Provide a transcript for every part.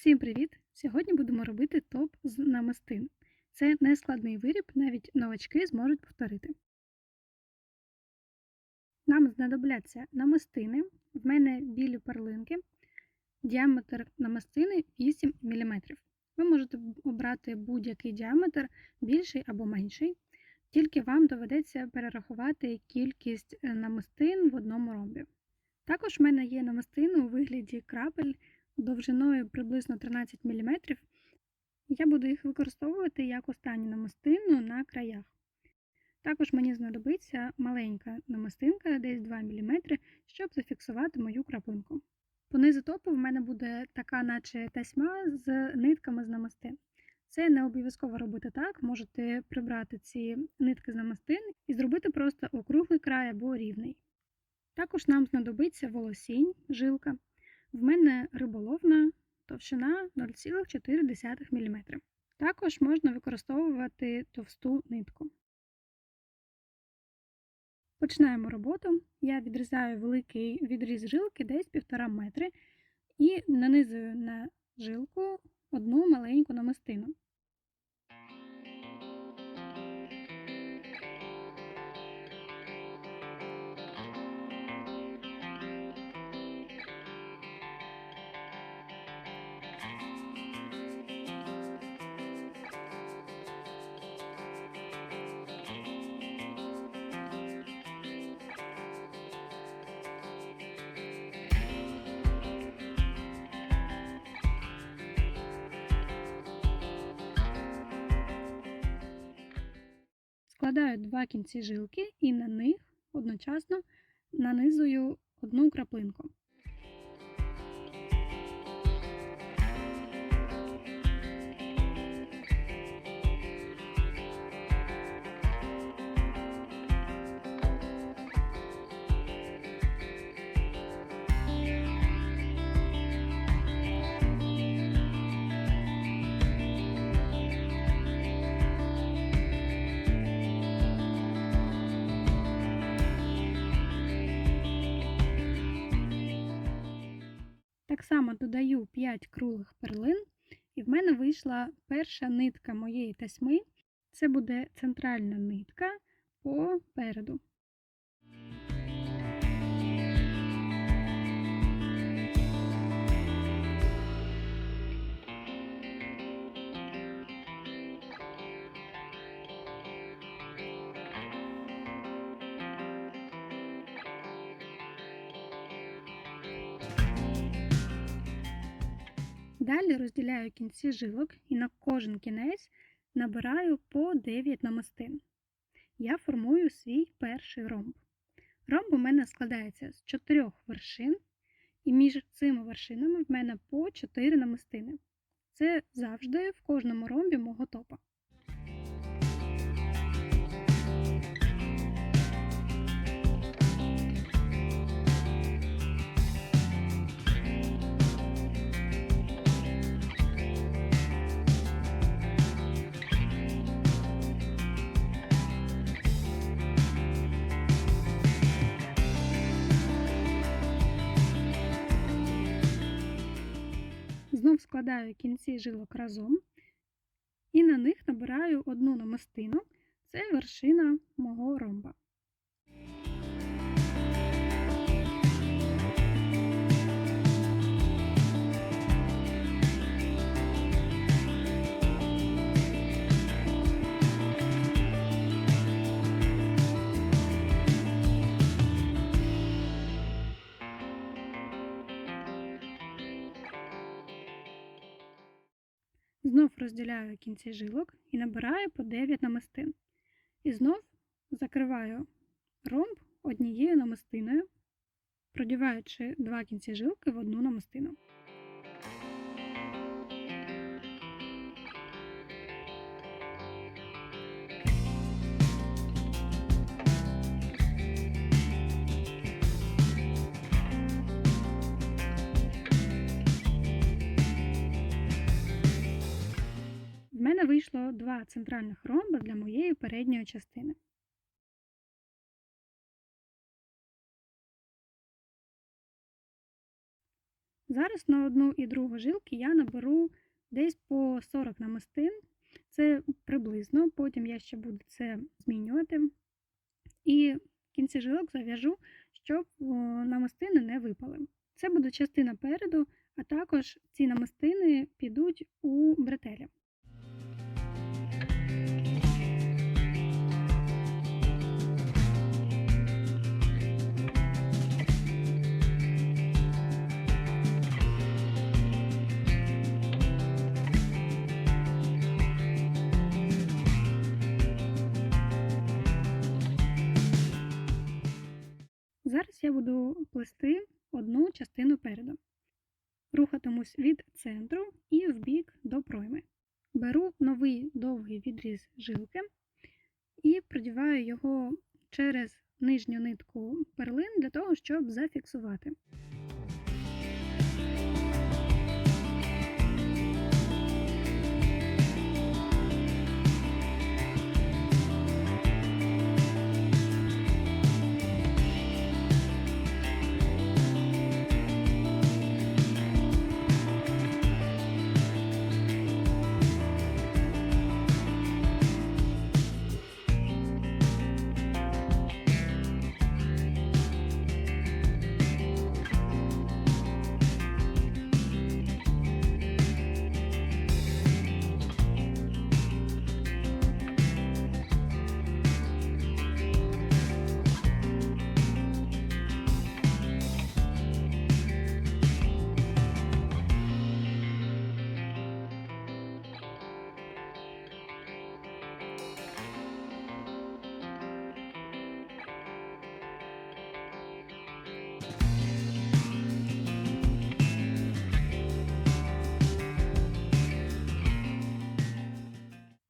Всім привіт! Сьогодні будемо робити топ з намистин. Це нескладний виріб, навіть новачки зможуть повторити. Нам знадобляться намистини, в мене білі перлинки, діаметр намистини 8 мм. Ви можете обрати будь-який діаметр, більший або менший, тільки вам доведеться перерахувати кількість намистин в одному ромбі. Також в мене є намистини у вигляді крапель довжиною приблизно 13 мм. Я буду їх використовувати як останню намистину на краях. Також мені знадобиться маленька намистинка, десь 2 мм, щоб зафіксувати мою краплинку. По низу топу в мене буде така наче тасьма з нитками з намистин. Це не обов'язково робити так, можете прибрати ці нитки з намистин і зробити просто округлий край або рівний. Також нам знадобиться волосінь, жилка. В мене риболовна, товщина 0,4 мм. Також можна використовувати товсту нитку. Починаємо роботу. Я відрізаю великий відріз жилки, десь 1,5 метри, і нанизую на жилку одну маленьку намистину. Складаю два кінці жилки і на них одночасно нанизую одну краплинку. Так само додаю 5 круглих перлин, і в мене вийшла перша нитка моєї тасьми. Це буде центральна нитка попереду. Далі розділяю кінці жилок і на кожен кінець набираю по 9 намистин. Я формую свій перший ромб. Ромб у мене складається з 4 вершин, і між цими вершинами в мене по 4 намистини. Це завжди в кожному ромбі мого топа. Знов складаю кінці жилок разом і на них набираю одну намистину. Це вершина мого ромба. Знов розділяю кінці жилок і набираю по 9 намистин. І знов закриваю ромб однією намистиною, продіваючи два кінці жилки в одну намистину. В мене вийшло два центральних ромба для моєї передньої частини. Зараз на одну і другу жилки я наберу десь по 40 намистин. Це приблизно, потім я ще буду це змінювати. І в кінці жилок зав'яжу, щоб намистини не випали. Це буде частина переду, а також ці намистини підуть у бретелі. Зараз я буду плести одну частину переду. Рухатимусь від центру і вбік до пройми. Беру новий довгий відріз жилки і продіваю його через нижню нитку перлин для того, щоб зафіксувати.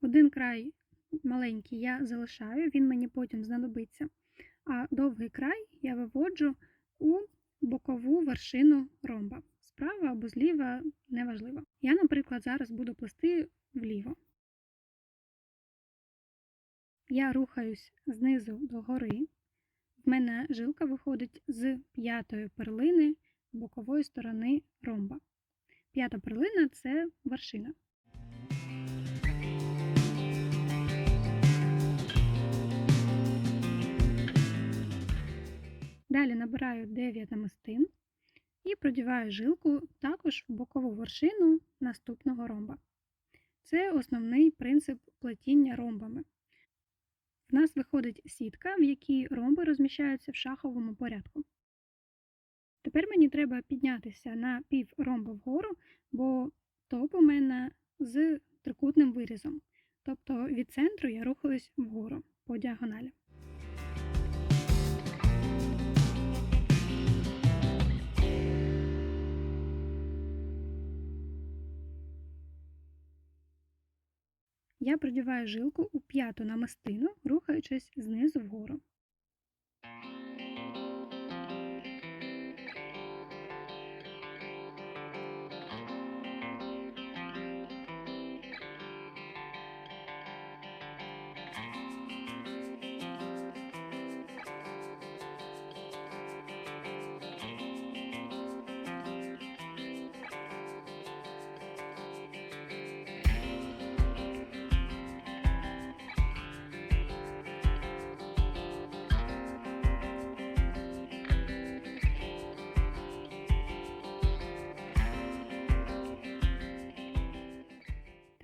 Один край маленький я залишаю, він мені потім знадобиться, а довгий край я виводжу у бокову вершину ромба. Справа або зліва – неважливо. Я, наприклад, зараз буду плести вліво. Я рухаюсь знизу до гори. В мене жилка виходить з п'ятої перлини бокової сторони ромба. П'ята перлина – це вершина. Далі набираю 9 намистин і продіваю жилку також в бокову вершину наступного ромба. Це основний принцип плетіння ромбами. В нас виходить сітка, в якій ромби розміщаються в шаховому порядку. Тепер мені треба піднятися на пів ромба вгору, бо топ у мене з трикутним вирізом. Тобто від центру я рухаюсь вгору по діагоналі. Я продіваю жилку у п'яту намистину, рухаючись знизу вгору.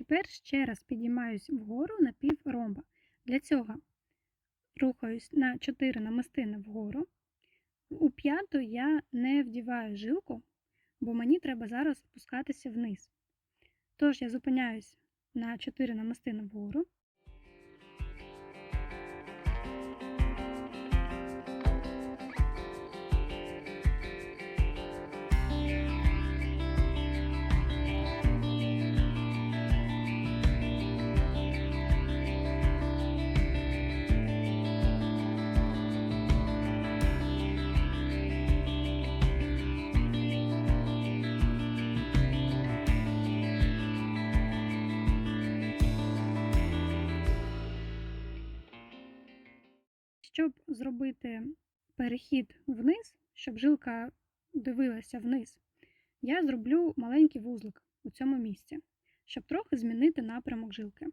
Тепер ще раз підіймаюсь вгору на пів ромба. Для цього рухаюсь на 4 намистини вгору. У п'яту я не вдіваю жилку, бо мені треба зараз спускатися вниз. Тож я зупиняюсь на 4 намистини вгору. Щоб зробити перехід вниз, щоб жилка дивилася вниз, я зроблю маленький вузлик у цьому місці, щоб трохи змінити напрямок жилки.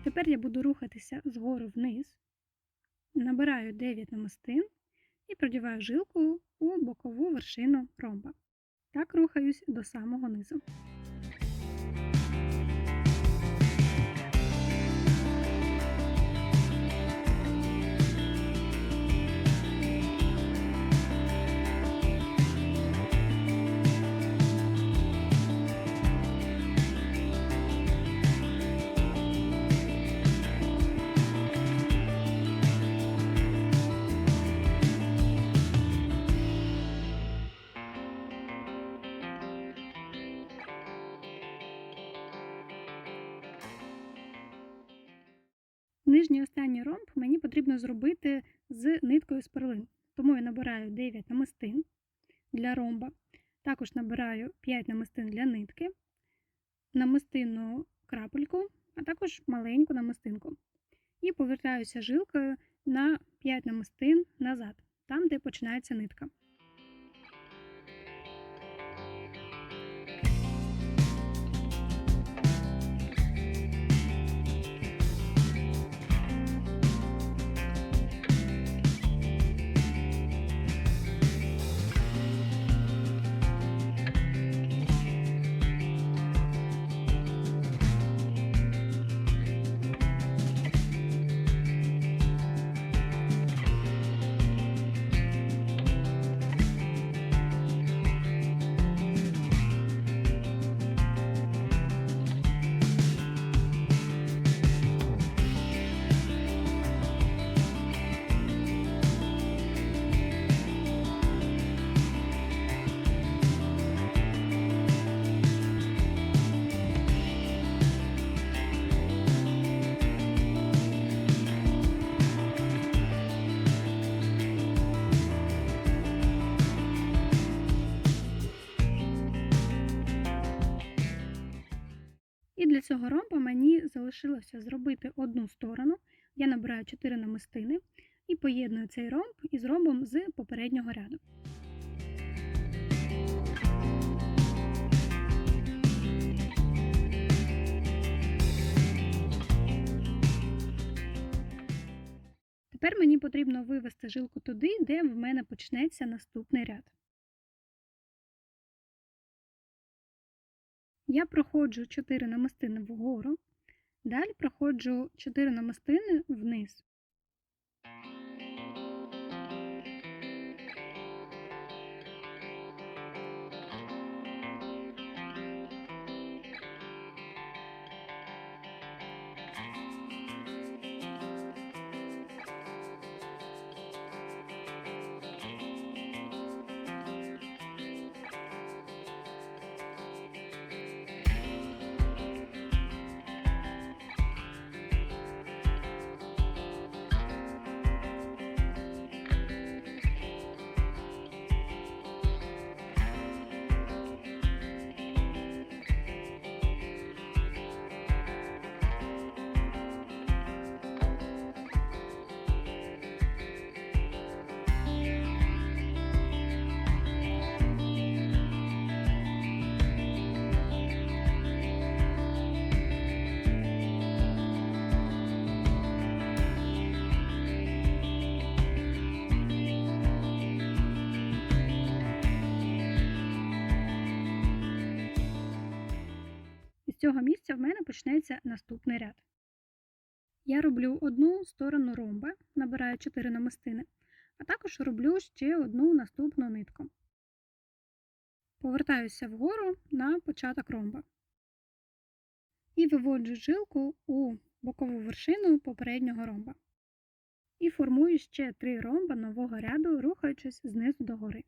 Тепер я буду рухатися згору вниз, набираю 9 намистин і продіваю жилку у бокову вершину ромба. Так рухаюсь до самого низу. Нижній останній ромб мені потрібно зробити з ниткою з перлин, тому я набираю 9 намистин для ромба, також набираю 5 намистин для нитки, намистинну крапельку, а також маленьку намистинку. І повертаюся жилкою на 5 намистин назад, там де починається нитка. І для цього ромба мені залишилося зробити одну сторону. Я набираю 4 намистини і поєдную цей ромб із ромбом з попереднього ряду. Тепер мені потрібно вивести жилку туди, де в мене почнеться наступний ряд. Я проходжу 4 намистини вгору, далі проходжу 4 намистини вниз. З цього місця в мене почнеться наступний ряд. Я роблю одну сторону ромба, набираю 4 намистини, а також роблю ще одну наступну нитку. Повертаюся вгору на початок ромба. І виводжу жилку у бокову вершину попереднього ромба. І формую ще 3 ромба нового ряду, рухаючись знизу догори.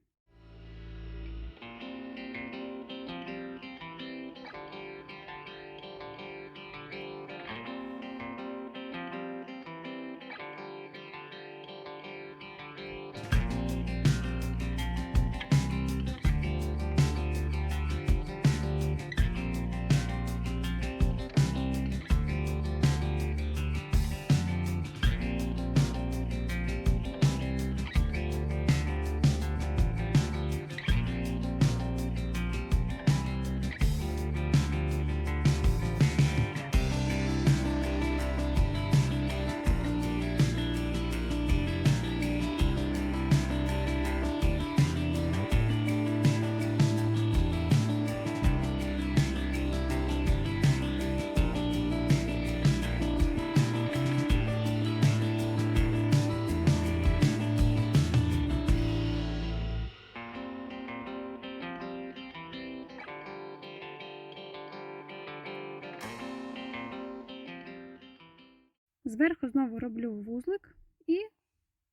Зверху знову роблю вузлик і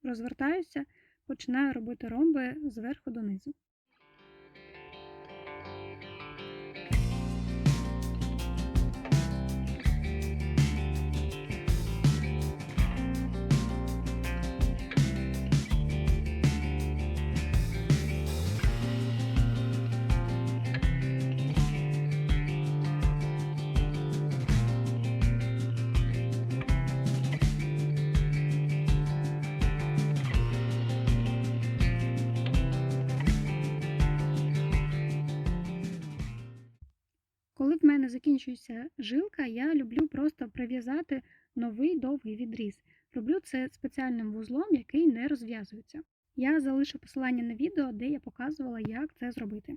розвертаюся, починаю робити ромби зверху донизу. Коли в мене закінчується жилка, я люблю просто прив'язати новий довгий відріз. Роблю це спеціальним вузлом, який не розв'язується. Я залишу посилання на відео, де я показувала, як це зробити.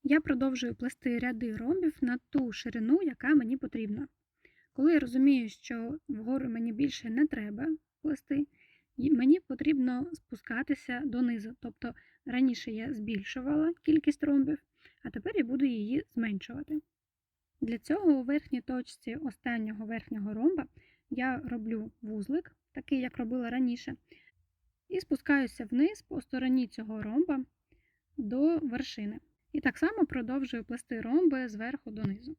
Я продовжую плести ряди ромбів на ту ширину, яка мені потрібна. Коли я розумію, що вгору мені більше не треба плести, мені потрібно спускатися донизу. Тобто раніше я збільшувала кількість ромбів, а тепер я буду її зменшувати. Для цього у верхній точці останнього верхнього ромба я роблю вузлик, такий як робила раніше, і спускаюся вниз по стороні цього ромба до вершини. І так само продовжую плести ромби зверху донизу.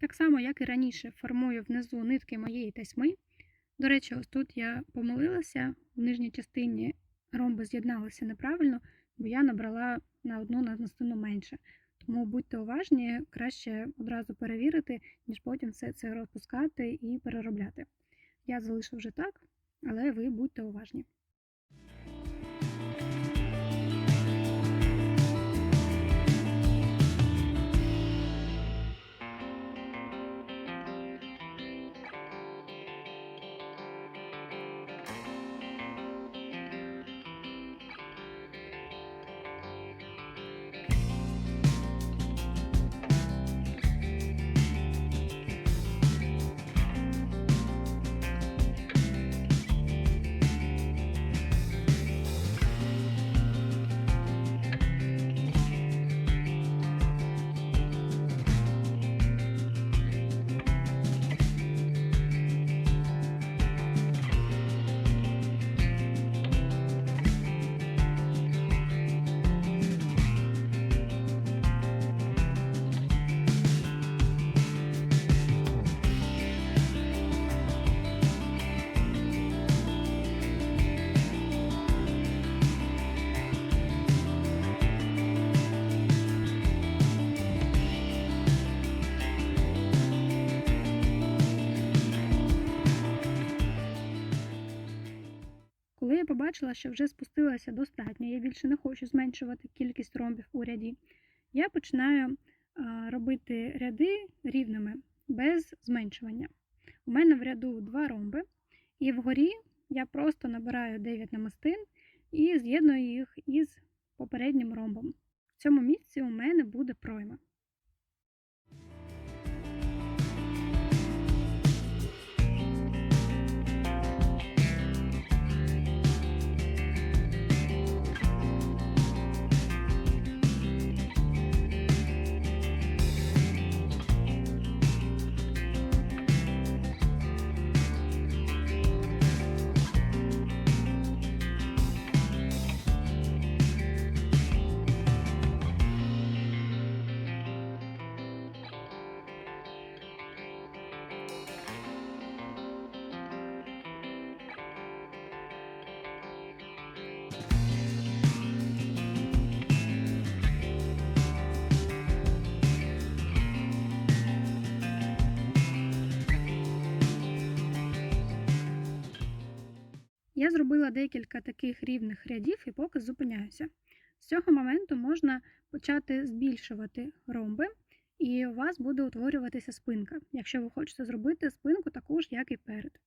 Так само, як і раніше, формую внизу нитки моєї тасьми. До речі, ось тут я помилилася, в нижній частині ромби з'єдналися неправильно, бо я набрала на одну намистину менше. Тому будьте уважні, краще одразу перевірити, ніж потім все це розпускати і переробляти. Я залишу вже так, але ви будьте уважні. Коли я побачила, що вже спустилася достатньо, я більше не хочу зменшувати кількість ромбів у ряді, я починаю робити ряди рівними, без зменшування. У мене в ряду 2 ромби, і вгорі я просто набираю 9 намистин і з'єдную їх із попереднім ромбом. В цьому місці у мене буде пройма. Я зробила декілька таких рівних рядів і поки зупиняюся. З цього моменту можна почати збільшувати ромби, і у вас буде утворюватися спинка, якщо ви хочете зробити спинку таку ж, як і перед.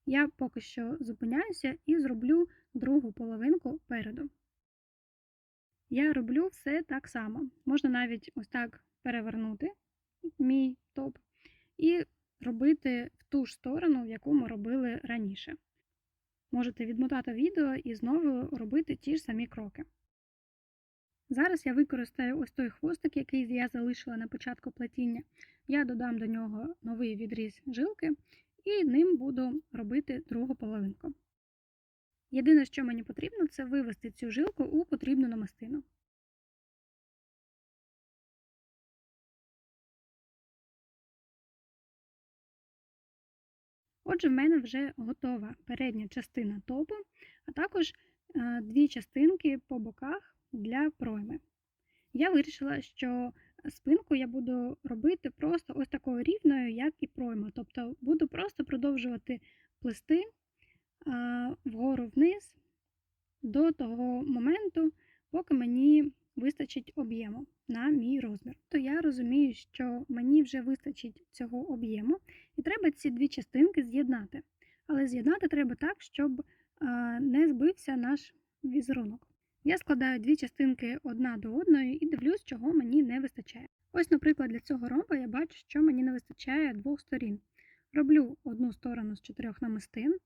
Я поки що зупиняюся і зроблю другу половинку переду. Я роблю все так само. Можна навіть ось так перевернути мій топ і робити в ту ж сторону, в яку ми робили раніше. Можете відмотати відео і знову робити ті ж самі кроки. Зараз я використаю ось той хвостик, який я залишила на початку плетіння. Я додам до нього новий відріз жилки і ним буду робити другу половинку. Єдине, що мені потрібно, це вивести цю жилку у потрібну намистину. Отже, в мене вже готова передня частина топу, а також 2 частинки по боках для пройми. Я вирішила, що спинку я буду робити просто ось такою рівною, як і пройма. Тобто буду просто продовжувати плести вгору-вниз до того моменту, поки мені вистачить об'єму на мій розмір. То я розумію, що мені вже вистачить цього об'єму, і треба ці 2 частинки з'єднати. Але з'єднати треба так, щоб не збився наш візерунок. Я складаю 2 частинки одна до одної і дивлюсь, чого мені не вистачає. Ось, наприклад, для цього ромба я бачу, що мені не вистачає 2 сторін. Роблю одну сторону з 4 намистин,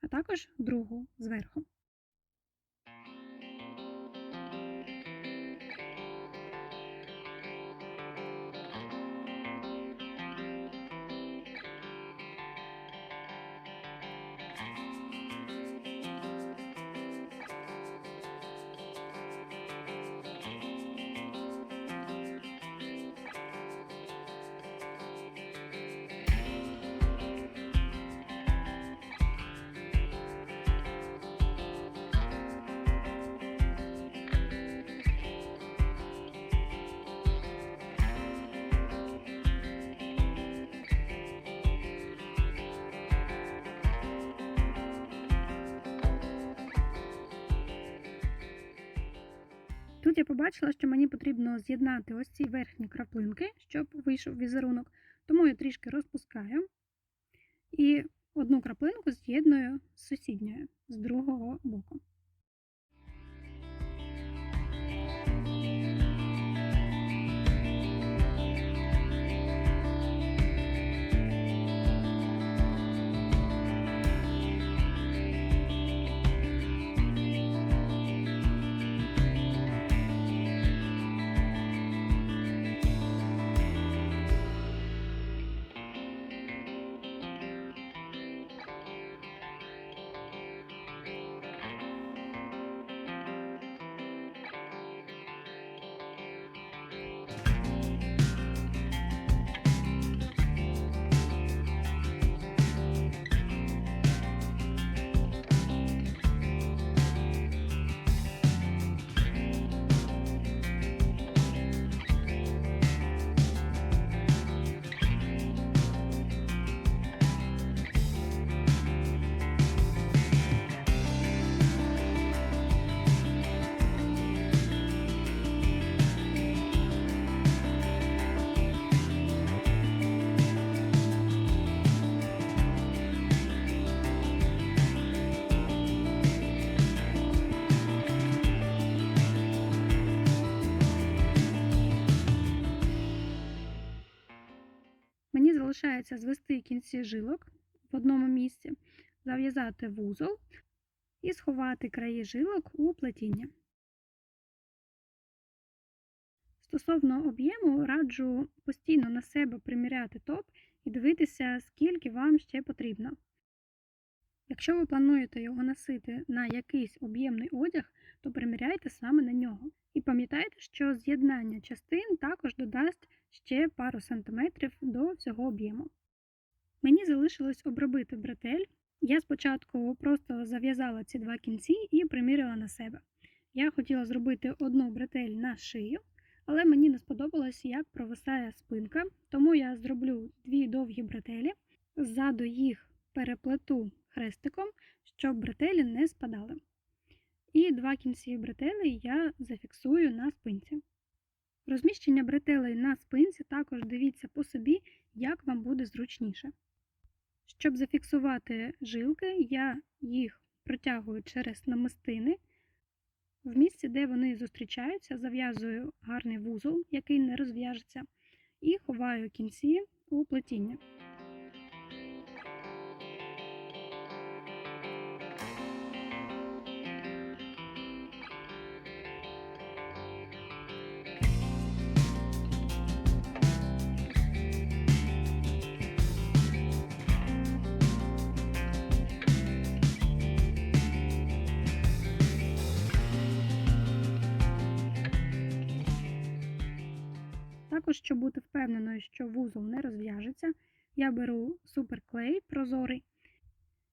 а також другу зверху. Тут я побачила, що мені потрібно з'єднати ось ці верхні краплинки, щоб вийшов візерунок, тому я трішки розпускаю і одну краплинку з'єдную з сусідньою, з другого боку. Мені залишається звести кінці жилок в одному місці, зав'язати вузол і сховати краї жилок у плетіння. Стосовно об'єму, раджу постійно на себе приміряти топ і дивитися, скільки вам ще потрібно. Якщо ви плануєте його носити на якийсь об'ємний одяг, то приміряйте саме на нього. І пам'ятайте, що з'єднання частин також додасть ще пару сантиметрів до всього об'єму. Мені залишилось обробити бретель. Я спочатку просто зав'язала ці два кінці і приміряла на себе. Я хотіла зробити одну бретель на шию, але мені не сподобалось, як провисає спинка, тому я зроблю дві довгі бретелі, ззаду їх переплету хрестиком, щоб бретелі не спадали. І два кінці бретелей я зафіксую на спинці. Розміщення бретелей на спинці також дивіться по собі, як вам буде зручніше. Щоб зафіксувати жилки, я їх протягую через намистини. В місці, де вони зустрічаються, зав'язую гарний вузол, який не розв'яжеться, і ховаю кінці у плетіння. Також, щоб бути впевненою, що вузол не розв'яжеться, я беру суперклей прозорий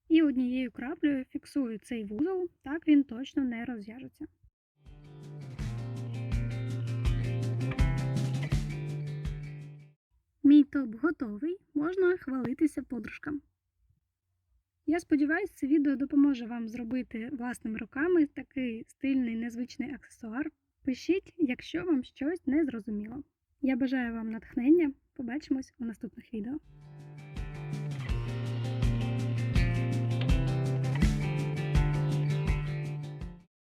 і однією краплею фіксую цей вузол, так він точно не розв'яжеться. Мій топ готовий, можна хвалитися подружкам. Я сподіваюся, це відео допоможе вам зробити власними руками такий стильний, незвичний аксесуар. Пишіть, якщо вам щось не зрозуміло. Я бажаю вам натхнення. Побачимось у наступних відео.